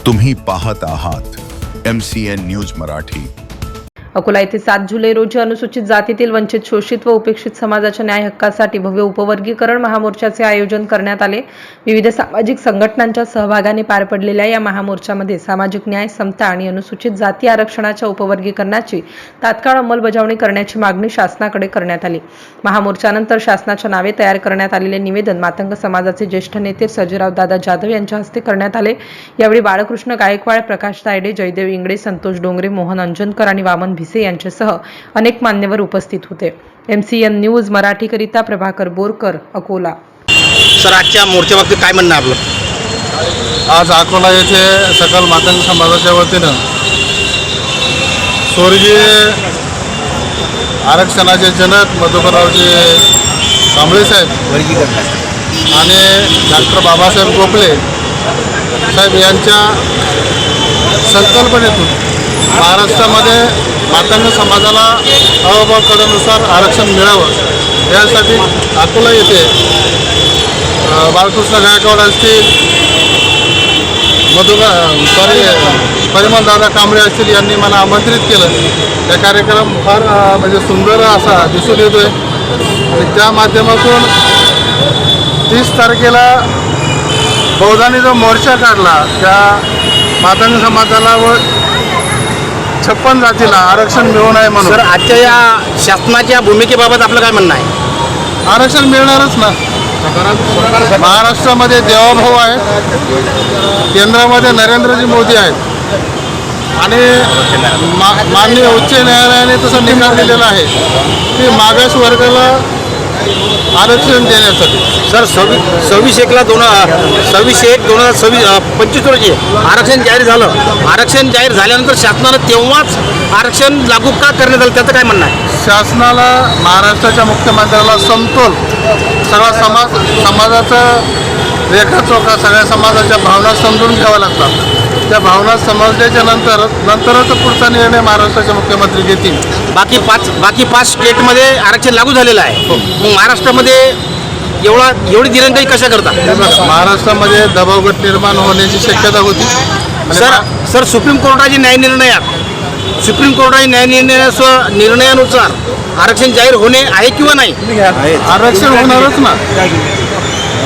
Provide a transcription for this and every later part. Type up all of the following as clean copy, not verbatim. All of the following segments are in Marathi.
तुम्ही पाहत आहात MCN न्यूज मराठी। अकोला येथे 7 जुलै रोजी अनुसूचित जातीतील वंचित, शोषित व उपेक्षित समाजाच्या न्याय हक्कासाठी भव्य उपवर्गीकरण महामोर्चाचे आयोजन करण्यात आले। विविध सामाजिक संघटनांच्या सहभागाने पार पडलेल्या या महामोर्चामध्ये सामाजिक न्याय, समता आणि अनुसूचित जाती आरक्षणाच्या उपवर्गीकरणाची तात्काळ अंमलबजावणी करण्याची मागणी शासनाकडे करण्यात आली। महामोर्चानंतर शासनाच्या नावे तयार करण्यात आलेले निवेदन मातंग समाजाचे ज्येष्ठ नेते सर्जेराव दादा जाधव यांच्या हस्ते करण्यात आले। यावेळी बाळकृष्ण गायकवाड, प्रकाश तायडे, जयदेव इंगळे, संतोष डोंगरे, मोहन अंजनकर आणि वामन भिसे यांच्यासह अनेक मान्यवर उपस्थित होते। MCN न्यूज मराठी करिता प्रभाकर बोरकर, अकोला। सर, आजच्या मोर्चाबाबतीत काय म्हणणं आपलं? आज अकोला येथे सकल मातंग समाजाच्या वतीनं स्वर्गीय आरक्षणाचे जनक मधुकररावजी कांबळे साहेब आणि डॉक्टर बाबासाहेब गोखले साहेब यांच्या संकल्पनेतून महाराष्ट्रामध्ये मातंग समाजाला अहवालानुसार आरक्षण मिळावं यासाठी अकोला येथे बाळकृष्ण गायकवाड असतील, परिमलदादा कांबळे असतील यांनी मला आमंत्रित केलं। त्या कार्यक्रम फार म्हणजे सुंदर असा दिसून येतोय आणि त्या माध्यमातून 30 तारखेला बौद्धांनी जो मोर्चा काढला त्या मातंग समाजाला व 56 जातीला आरक्षण मिळू नये म्हणून। सर, आजच्या या शासनाच्या भूमिकेबाबत आपलं काय म्हणणं आहे? आरक्षण मिळणारच ना। महाराष्ट्रामध्ये देवाभाऊ आहेत, केंद्रामध्ये नरेंद्रजी मोदी आहेत आणि माननीय उच्च न्यायालयाने तसा निकाल दिलेला आहे की मागास वर्गाला आरक्षण देण्यासाठी। सर, 26/1/2025 रोजी आरक्षण जाहीर झालं। आरक्षण जाहीर झाल्यानंतर शासनानं तेव्हाच आरक्षण लागू का करण्यात आलं, त्याचं काय म्हणणं आहे? शासनाला, महाराष्ट्राच्या मुख्यमंत्र्याला समतोल सगळा समाजाचा रेखाचोखा, सगळ्या समाजाच्या भावना समजून घ्याव्या लागतात। त्या भावना समजल्याच्या नंतरच पुढचा निर्णय महाराष्ट्राचे मुख्यमंत्री घेतील। बाकी पाच स्टेटमध्ये आरक्षण लागू झालेलं आहे, मग महाराष्ट्रामध्ये एवढी दिरंगाई कशा करता? महाराष्ट्रामध्ये दबावगट निर्माण होण्याची शक्यता होती। सर, सुप्रीम कोर्टाच्या निर्णयानुसार आरक्षण जाहीर होणे आहे किंवा नाही? आरक्षण होणारच ना।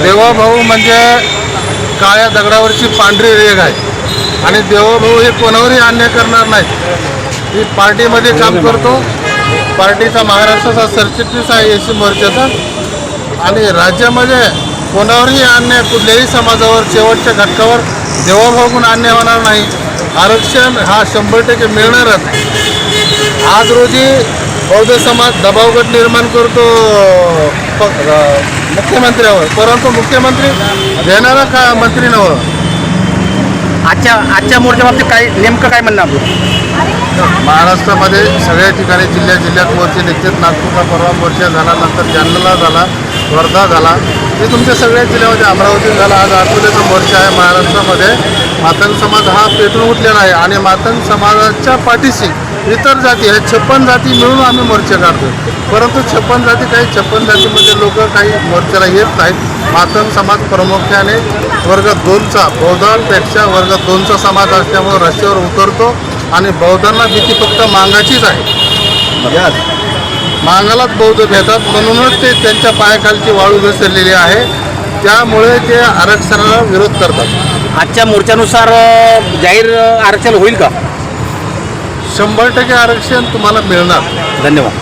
देवाभाऊ म्हणजे काळ्या दगडावरची पांढरी रेघ आहे आणि देवाभाऊ हे कोणावरही अन्याय करणार नाहीत। ही पार्टीमध्ये काम करतो, पार्टीचा महाराष्ट्राचा सरचिटणीस आहे SC मोर्चाचा आणि राज्यामध्ये कोणावरही अन्याय, कुठल्याही समाजावर, शेवटच्या घटकावर देवाभाऊकडून अन्याय होणार नाही। आरक्षण हा 100% मिळणारच। आज रोजी बौद्ध समाज दबावगट निर्माण करतो मुख्यमंत्र्यावर, परंतु मुख्यमंत्री देणारा का मंत्री नव्हतं। आजच्या मोर्चाबाबतीत नेमकं काय म्हणणं आपलं? महाराष्ट्रामध्ये सगळ्या ठिकाणी जिल्ह्यात मोर्चे निघतात। नागपूरला परवा मोर्चा झाला, नंतर जालन्याला झाला, वर्धा झाला, हे तुमच्या सगळ्या जिल्ह्यामध्ये अमरावतीत झाला। आज अकोल्याचा मोर्चा आहे। महाराष्ट्रामध्ये मातंग समाज हा पेटून उठलेला आहे आणि मातंग समाजाच्या पाठीशी इतर जाती, ह्या 56 जाती मिळून आम्ही मोर्चे काढतो। परंतु 56 जाती, काही 56 जातीमध्ये लोक काही मोर्चाला येत नाहीत। मातंग समाज प्रामुख्याने वर्ग 2चा, बौद्धांपेक्षा वर्ग 2चा समाज असल्यामुळे रस्त्यावर उतरतो आणि बौद्धांना भीती फक्त मांगाचीच आहे। मांगालाच बौद्ध भेटतात, म्हणूनच ते त्यांच्या पायाखालची वाळू घसरलेली आहे, त्यामुळे ते आरक्षणाला विरोध करतात। आजच्या मोर्चानुसार जाहीर आरक्षण होईल का? 100% आरक्षण तुम्हाला मिळणार। धन्यवाद।